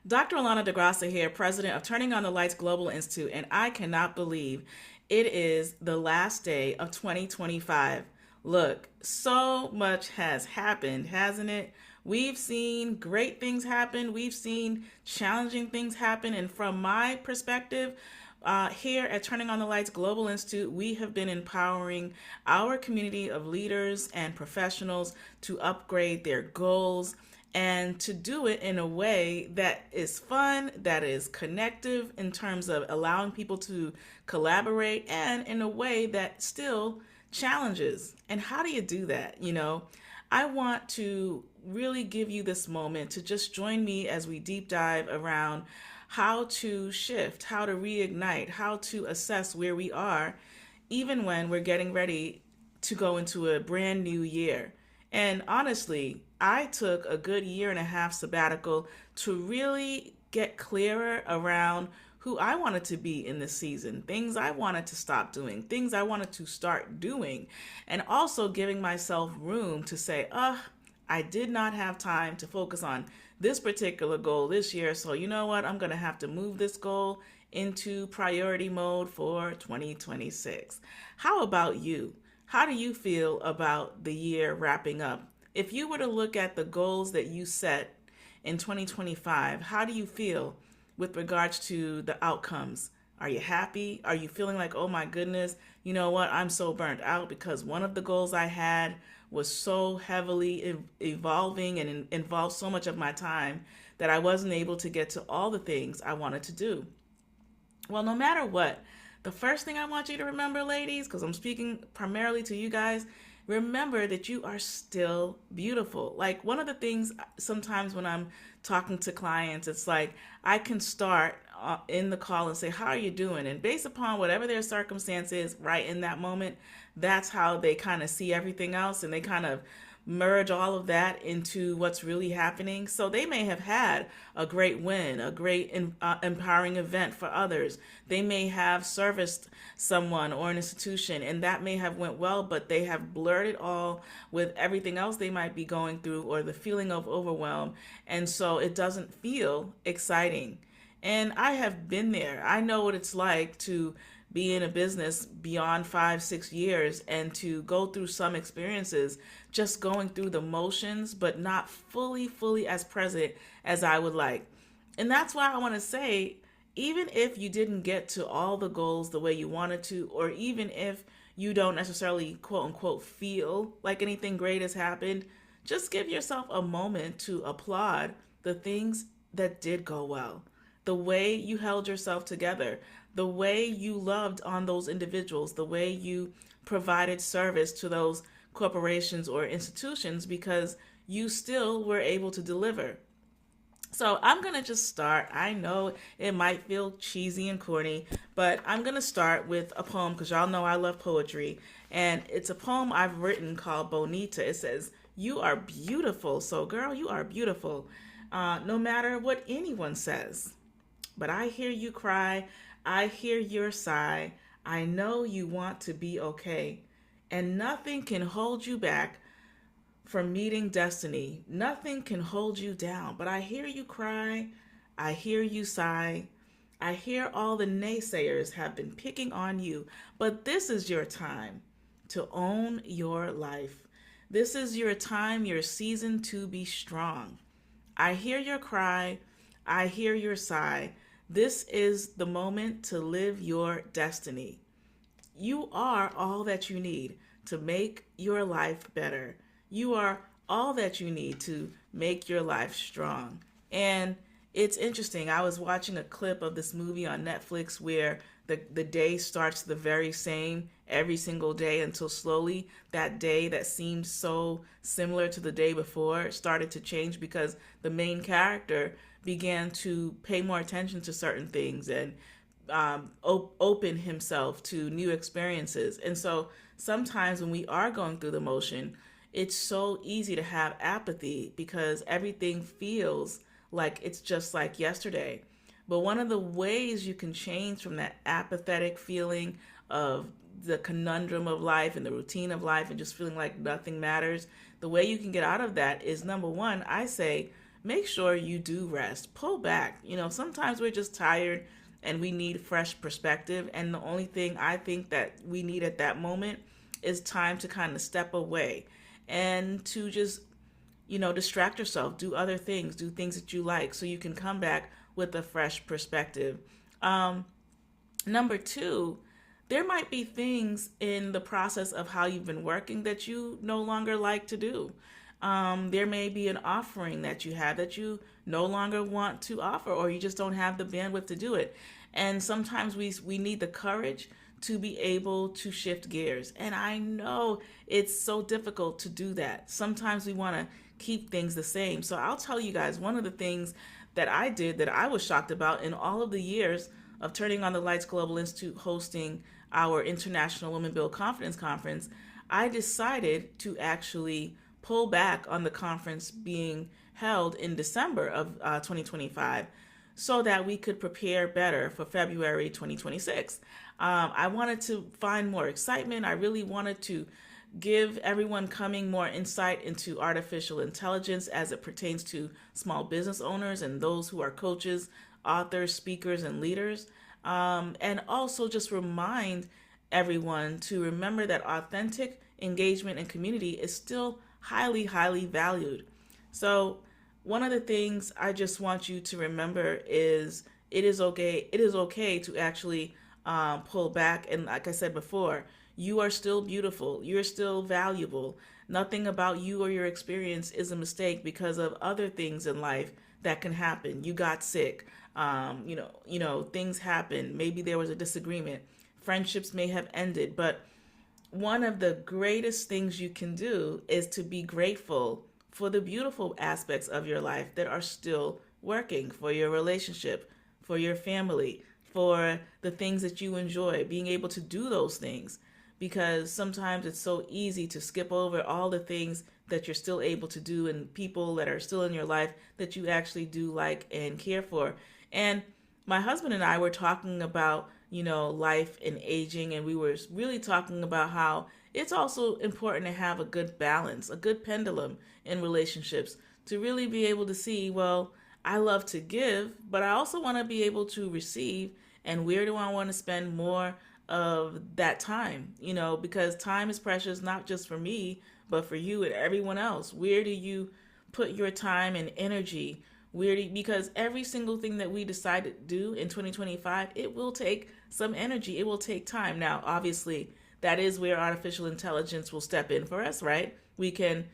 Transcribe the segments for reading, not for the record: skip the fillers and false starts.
Dr. Alana DeGrassa here, president of Turning on the Lights Global Institute, and I cannot believe it is the last day of 2025. Look, so much has happened, hasn't it? We've seen great things happen, we've seen challenging things happen, and from my perspective, here at Turning on the Lights Global Institute, we have been empowering our community of leaders and professionals to upgrade their goals and to do it in a way that is fun, that is connective in terms of allowing people to collaborate, and in a way that still challenges. And how do you do that? I want to really give you this moment to just join me as we deep dive around how to shift, how to reignite, how to assess where we are, even when we're getting ready to go into a brand new year. And honestly, I took a good year and a half sabbatical to really get clearer around who I wanted to be in this season, things I wanted to stop doing, things I wanted to start doing, and also giving myself room to say, I did not have time to focus on this particular goal this year. So you know what? I'm going to have to move this goal into priority mode for 2026. How about you? How do you feel about the year wrapping up? If you were to look at the goals that you set in 2025, how do you feel with regards to the outcomes? Are you happy? Are you feeling like, oh my goodness, you know what? I'm so burnt out because one of the goals I had was so heavily evolving and involved so much of my time that I wasn't able to get to all the things I wanted to do. Well, no matter what, the first thing I want you to remember, ladies, because I'm speaking primarily to you guys, remember that you are still beautiful. Like, one of the things sometimes when I'm talking to clients, it's like I can start in the call and say, how are you doing? And based upon whatever their circumstance is right in that moment, that's how they kind of see everything else, and they kind of merge all of that into what's really happening. So they may have had a great win, a great empowering event for others. They may have serviced someone or an institution, and that may have went well, but they have blurred it all with everything else they might be going through or the feeling of overwhelm. And so it doesn't feel exciting. And I have been there. I know what it's like to be in a business beyond 5, 6 years and to go through some experiences just going through the motions, but not fully as present as I would like. And that's why I want to say, even if you didn't get to all the goals the way you wanted to, or even if you don't necessarily quote unquote feel like anything great has happened, just give yourself a moment to applaud the things that did go well, the way you held yourself together, the way you loved on those individuals, the way you provided service to those corporations or institutions, because you still were able to deliver. So I'm going to just start. I know it might feel cheesy and corny, but I'm going to start with a poem because y'all know I love poetry. And it's a poem I've written called Bonita. It says, "You are beautiful. So, girl, you are beautiful. No matter what anyone says. But I hear you cry. I hear your sigh. I know you want to be okay. And nothing can hold you back from meeting destiny. Nothing can hold you down. But I hear you cry. I hear you sigh. I hear all the naysayers have been picking on you. But this is your time to own your life. This is your time, your season to be strong. I hear your cry. I hear your sigh. This is the moment to live your destiny. You are all that you need to make your life better. You are all that you need to make your life strong." And it's interesting. I was watching a clip of this movie on Netflix where the day starts the very same every single day until slowly that day that seemed so similar to the day before started to change because the main character began to pay more attention to certain things and open himself to new experiences. And so sometimes when we are going through the motion, it's so easy to have apathy because everything feels like it's just like yesterday. But one of the ways you can change from that apathetic feeling of the conundrum of life and the routine of life and just feeling like nothing matters, the way you can get out of that is, number one, I say, make sure you do rest. Pull back. Sometimes we're just tired and we need fresh perspective. And the only thing I think that we need at that moment is time to kind of step away and to just, distract yourself, do other things, do things that you like so you can come back with a fresh perspective. Number two, there might be things in the process of how you've been working that you no longer like to do. There may be an offering that you have that you no longer want to offer, or you just don't have the bandwidth to do it. And sometimes we need the courage to be able to shift gears. And I know it's so difficult to do that. Sometimes we want to keep things the same. So I'll tell you guys, one of the things that I did that I was shocked about in all of the years of Turning on the Lights Global Institute hosting our International Women Build Confidence Conference, I decided to actually pull back on the conference being held in December of 2025 so that we could prepare better for February 2026. I wanted to find more excitement. I really wanted to give everyone coming more insight into artificial intelligence as it pertains to small business owners and those who are coaches, authors, speakers, and leaders. And also just remind everyone to remember that authentic engagement and community is still highly, highly valued. So one of the things I just want you to remember is it is okay to actually pull back. And like I said before, you are still beautiful. You're still valuable. Nothing about you or your experience is a mistake because of other things in life that can happen. You got sick. Things happen. Maybe there was a disagreement. Friendships may have ended. But one of the greatest things you can do is to be grateful for the beautiful aspects of your life that are still working, for your relationship, for your family, for the things that you enjoy, being able to do those things. Because sometimes it's so easy to skip over all the things that you're still able to do and people that are still in your life that you actually do like and care for. And my husband and I were talking about, life and aging, and we were really talking about how it's also important to have a good balance, a good pendulum in relationships to really be able to see, well, I love to give, but I also want to be able to receive. And where do I want to spend more of that time? Because time is precious, not just for me, but for you and everyone else. Where do you put your time and energy? Because every single thing that we decide to do in 2025, it will take some energy. It will take time. Now, obviously, that is where artificial intelligence will step in for us, right? We can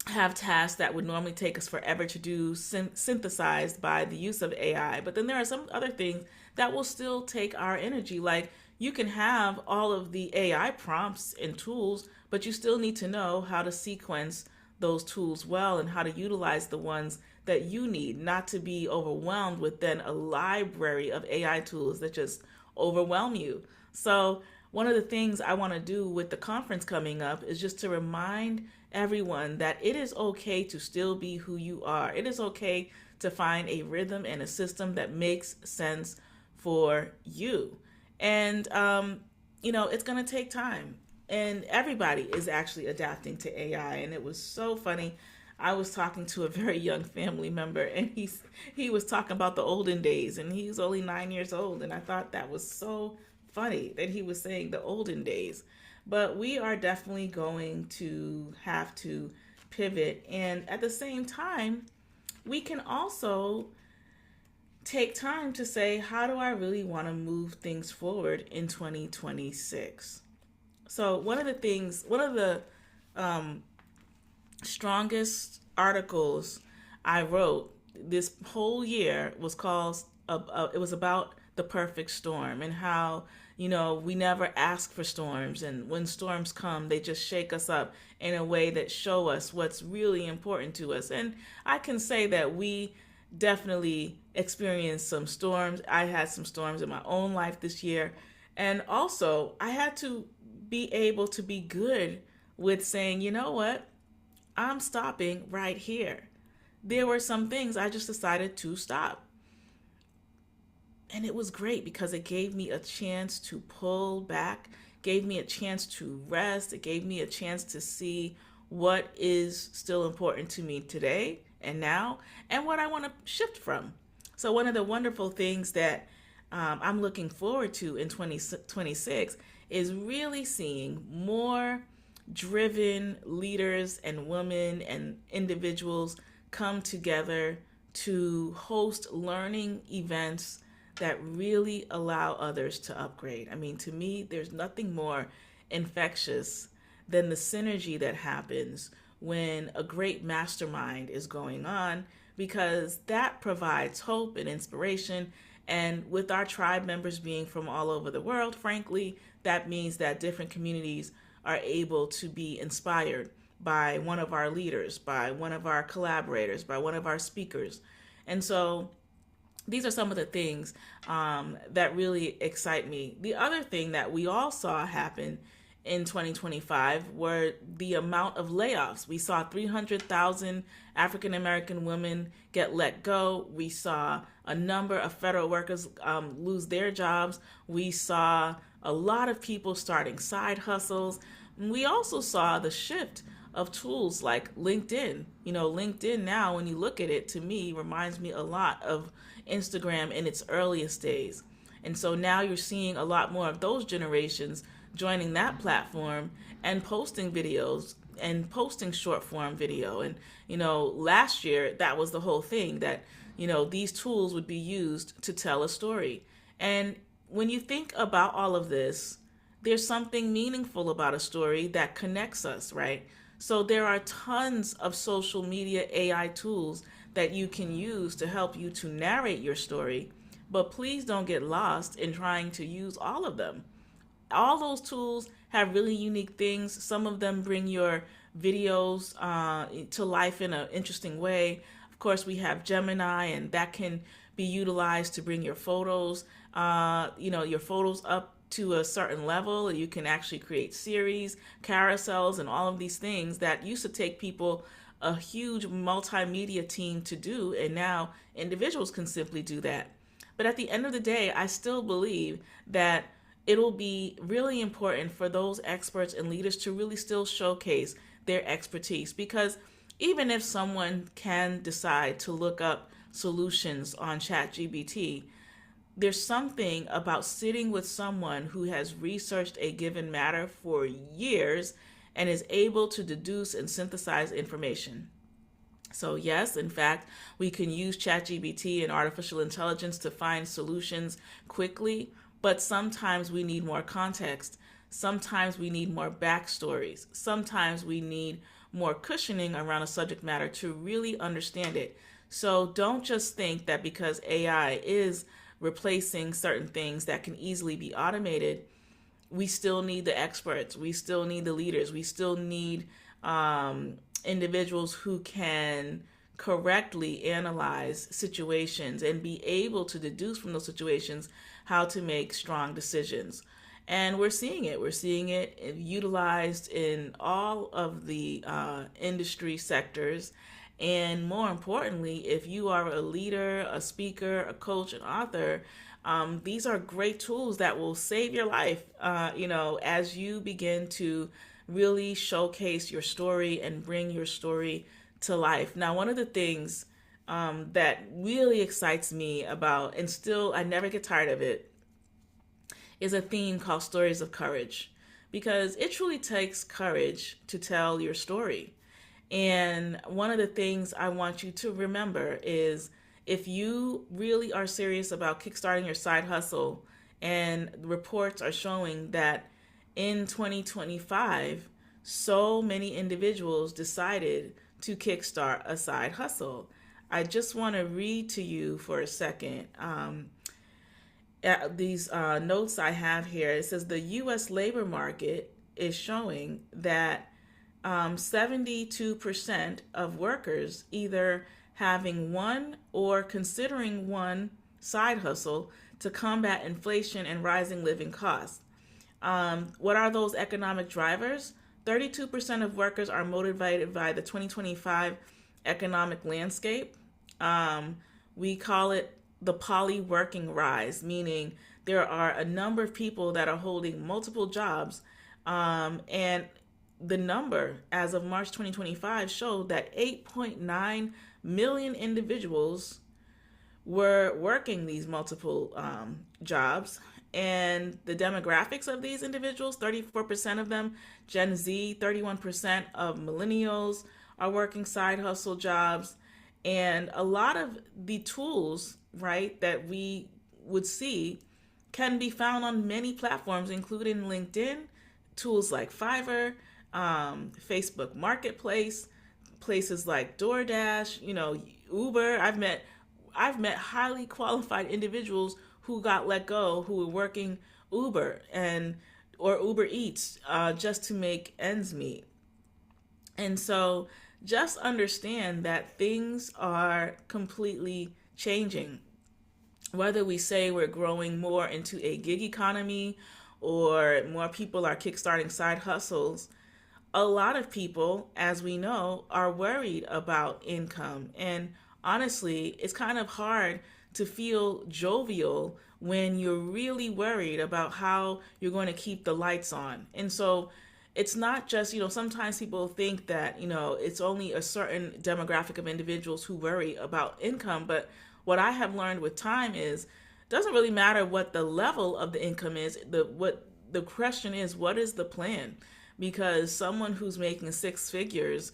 have tasks that would normally take us forever to do synthesized by the use of AI. But then there are some other things that will still take our energy. Like you can have all of the AI prompts and tools, but you still need to know how to sequence those tools well and how to utilize the ones that you need, not to be overwhelmed with then a library of AI tools that just overwhelm you. So one of the things I want to do with the conference coming up is just to remind everyone that it is okay to still be who you are. It is okay to find a rhythm and a system that makes sense for you. And, it's going to take time. And everybody is actually adapting to AI. And it was so funny. I was talking to a very young family member, and he was talking about the olden days, and he's only 9 years old. And I thought that was so funny that he was saying the olden days. But we are definitely going to have to pivot. And at the same time, we can also take time to say, how do I really want to move things forward in 2026? So one of the strongest articles I wrote this whole year was called, it was about the perfect storm and how, we never ask for storms. And when storms come, they just shake us up in a way that show us what's really important to us. And I can say that we definitely experienced some storms. I had some storms in my own life this year. And also I had to be able to be good with saying, you know what? I'm stopping right here. There were some things I just decided to stop. And it was great because it gave me a chance to pull back, gave me a chance to rest. It gave me a chance to see what is still important to me today and now, and what I want to shift from. So one of the wonderful things that I'm looking forward to in 2026 is really seeing more driven leaders and women and individuals come together to host learning events that really allow others to upgrade. I mean, to me, there's nothing more infectious than the synergy that happens when a great mastermind is going on, because that provides hope and inspiration. And with our tribe members being from all over the world, frankly, that means that different communities are able to be inspired by one of our leaders, by one of our collaborators, by one of our speakers. And so these are some of the things that really excite me. The other thing that we all saw happen in 2025 were the amount of layoffs. We saw 300,000 African American women get let go. We saw a number of federal workers lose their jobs. We saw a lot of people starting side hustles. We also saw the shift of tools like LinkedIn. You know, LinkedIn now, when you look at it, to me, reminds me a lot of Instagram in its earliest days. And so now you're seeing a lot more of those generations joining that platform and posting videos and posting short form video. And, you know, last year, that was the whole thing, that, you know, these tools would be used to tell a story. And when you think about all of this, there's something meaningful about a story that connects us, right? So there are tons of social media AI tools that you can use to help you to narrate your story, but please don't get lost in trying to use all of them. All those tools have really unique things. Some of them bring your videos to life in an interesting way. Of course, we have Gemini, and that can be utilized to bring your photos, your photos up to a certain level. You can actually create series, carousels, and all of these things that used to take people a huge multimedia team to do, and now individuals can simply do that. But at the end of the day, I still believe that it'll be really important for those experts and leaders to really still showcase their expertise, because even if someone can decide to look up solutions on ChatGPT, there's something about sitting with someone who has researched a given matter for years and is able to deduce and synthesize information. So yes, in fact, we can use ChatGPT and artificial intelligence to find solutions quickly, but sometimes we need more context. Sometimes we need more backstories. Sometimes we need more cushioning around a subject matter to really understand it. So don't just think that because AI is replacing certain things that can easily be automated, we still need the experts. We still need the leaders. We still need individuals who can correctly analyze situations and be able to deduce from those situations how to make strong decisions. And we're seeing it. We're seeing it utilized in all of the industry sectors. And more importantly, if you are a leader, a speaker, a coach, an author, these are great tools that will save your life, as you begin to really showcase your story and bring your story to life. Now, one of the things that really excites me about, and still I never get tired of it, is a theme called Stories of Courage, because it truly takes courage to tell your story. And one of the things I want you to remember is, if you really are serious about kickstarting your side hustle, and reports are showing that in 2025, so many individuals decided to kickstart a side hustle. I just want to read to you for a second these notes I have here. It says the U.S. labor market is showing that 72% of workers either having one or considering one side hustle to combat inflation and rising living costs. What are those economic drivers? 32% of workers are motivated by the 2025 economic landscape. We call it the polyworking rise, meaning there are a number of people that are holding multiple jobs, and the number as of March 2025 showed that 8.9 million individuals were working these multiple jobs. And the demographics of these individuals, 34% of them Gen Z, 31% of millennials are working side hustle jobs. And a lot of the tools, right, that we would see can be found on many platforms, including LinkedIn, tools like Fiverr, Facebook Marketplace, places like DoorDash, Uber. I've met highly qualified individuals who got let go, who were working Uber or Uber Eats just to make ends meet. And so just understand that things are completely changing. Whether we say we're growing more into a gig economy or more people are kickstarting side hustles, a lot of people, as we know, are worried about income. And honestly, it's kind of hard to feel jovial when you're really worried about how you're going to keep the lights on. And so it's not just, sometimes people think that, it's only a certain demographic of individuals who worry about income. But what I have learned with time is, it doesn't really matter what the level of the income is. The question is, what is the plan? Because someone who's making six figures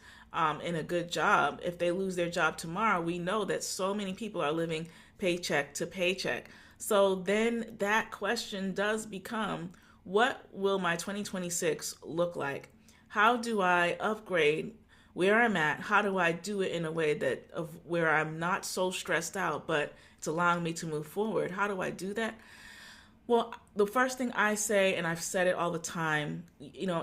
in a good job, if they lose their job tomorrow, we know that so many people are living paycheck to paycheck. So then that question does become, what will my 2026 look like? How do I upgrade where I'm at? How do I do it in a way that of where I'm not so stressed out, but it's allowing me to move forward? How do I do that? Well, the first thing I say, and I've said it all the time,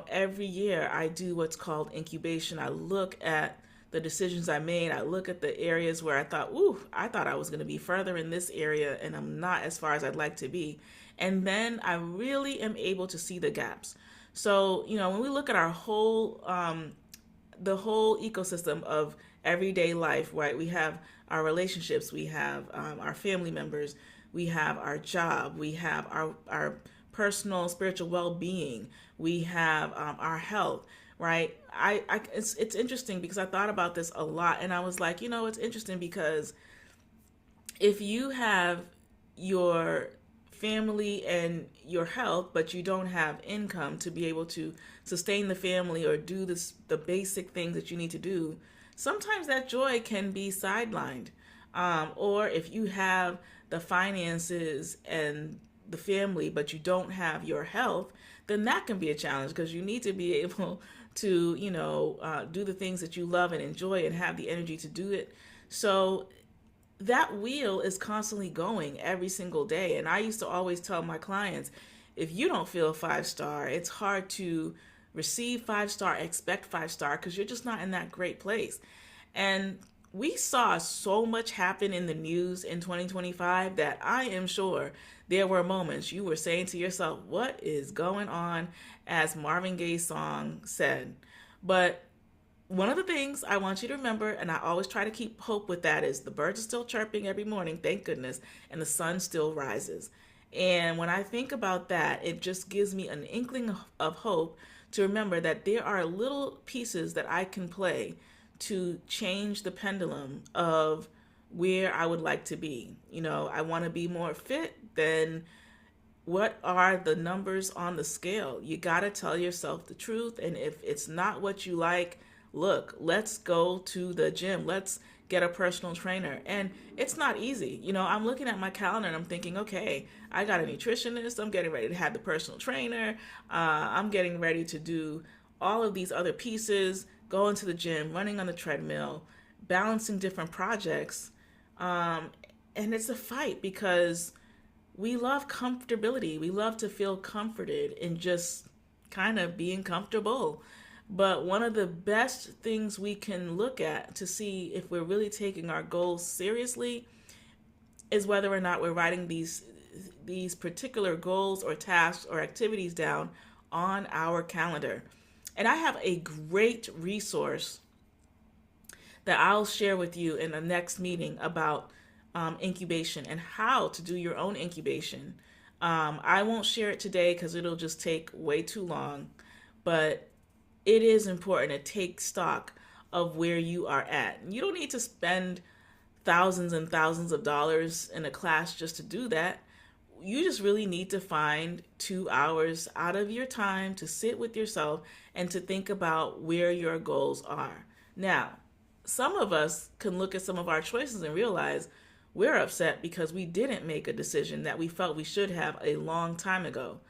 every year I do what's called incubation. I look at the decisions I made. I look at the areas where I thought I was going to be further in this area and I'm not as far as I'd like to be. And then I really am able to see the gaps. So, when we look at our the whole ecosystem of everyday life, right? We have our relationships, we have our family members, we have our job, we have our personal spiritual well-being, we have our health, right? It's interesting because I thought about this a lot and I was like, it's interesting because if you have your family and your health, but you don't have income to be able to sustain the family or do the basic things that you need to do, sometimes that joy can be sidelined. Or if you have the finances and the family, but you don't have your health, then that can be a challenge because you need to be able to, do the things that you love and enjoy and have the energy to do it. So that wheel is constantly going every single day. And I used to always tell my clients, if you don't feel 5-star, it's hard to receive 5-star, expect 5-star, because you're just not in that great place. And we saw so much happen in the news in 2025 that I am sure there were moments you were saying to yourself, what is going on, as Marvin Gaye's song said. But one of the things I want you to remember, and I always try to keep hope with that, is the birds are still chirping every morning, thank goodness, and the sun still rises. And when I think about that, it just gives me an inkling of hope to remember that there are little pieces that I can play to change the pendulum of where I would like to be. I want to be more fit, then what are the numbers on the scale? You got to tell yourself the truth. And if it's not what you like, look, let's go to the gym. Let's get a personal trainer. And it's not easy. I'm looking at my calendar and I'm thinking, okay, I got a nutritionist. I'm getting ready to have the personal trainer. I'm getting ready to do all of these other pieces, going to the gym, running on the treadmill, balancing different projects. And it's a fight because we love comfortability. We love to feel comforted in just kind of being comfortable. But one of the best things we can look at to see if we're really taking our goals seriously is whether or not we're writing these particular goals or tasks or activities down on our calendar. And I have a great resource that I'll share with you in the next meeting about incubation and how to do your own incubation. I won't share it today because it'll just take way too long. But it is important to take stock of where you are at. You don't need to spend thousands and thousands of dollars in a class just to do that. You just really need to find 2 hours out of your time to sit with yourself and to think about where your goals are. Now, some of us can look at some of our choices and realize we're upset because we didn't make a decision that we felt we should have a long time ago.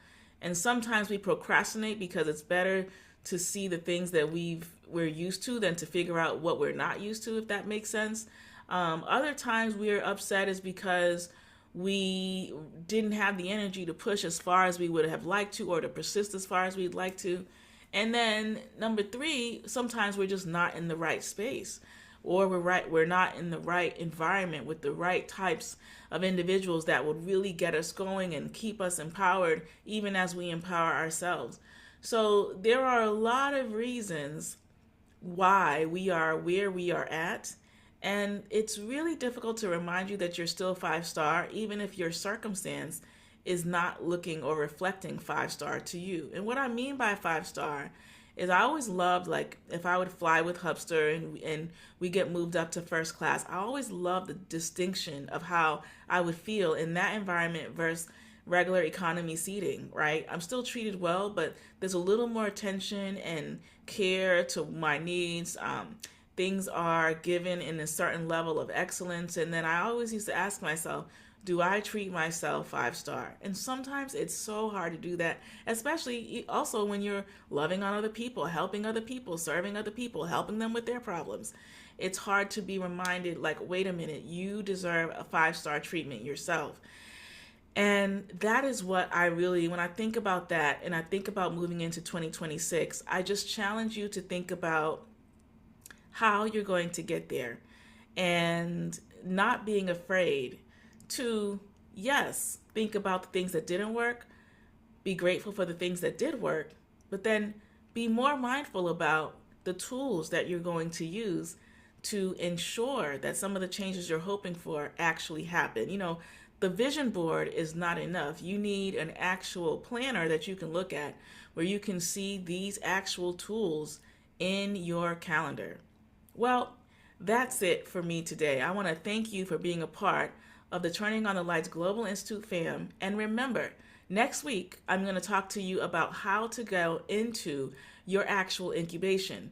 And sometimes we procrastinate because it's better to see the things that we're used to than to figure out what we're not used to, if that makes sense. Other times we're upset is because we didn't have the energy to push as far as we would have liked to, or to persist as far as we'd like to. And then number three, sometimes we're just not in the right space, or we're not in the right environment with the right types of individuals that would really get us going and keep us empowered even as we empower ourselves. So there are a lot of reasons why we are where we are at. And it's really difficult to remind you that you're still 5-star, even if your circumstance is not looking or reflecting 5-star to you. And what I mean by 5-star is I always loved, like, if I would fly with Hubster and we get moved up to first class, I always loved the distinction of how I would feel in that environment versus regular economy seating, right? I'm still treated well, but there's a little more attention and care to my needs. Things are given in a certain level of excellence. And then I always used to ask myself, do I treat myself 5-star? And sometimes it's so hard to do that, especially also when you're loving on other people, helping other people, serving other people, helping them with their problems. It's hard to be reminded, like, wait a minute, you deserve a 5-star treatment yourself. And that is what I really, when I think about that and I think about moving into 2026, I just challenge you to think about how you're going to get there, and not being afraid to, yes, think about the things that didn't work, be grateful for the things that did work, but then be more mindful about the tools that you're going to use to ensure that some of the changes you're hoping for actually happen. The vision board is not enough. You need an actual planner that you can look at where you can see these actual tools in your calendar. Well, that's it for me today. I want to thank you for being a part of the Turning on the Lights Global Institute fam. And remember, next week, I'm going to talk to you about how to go into your actual incubation.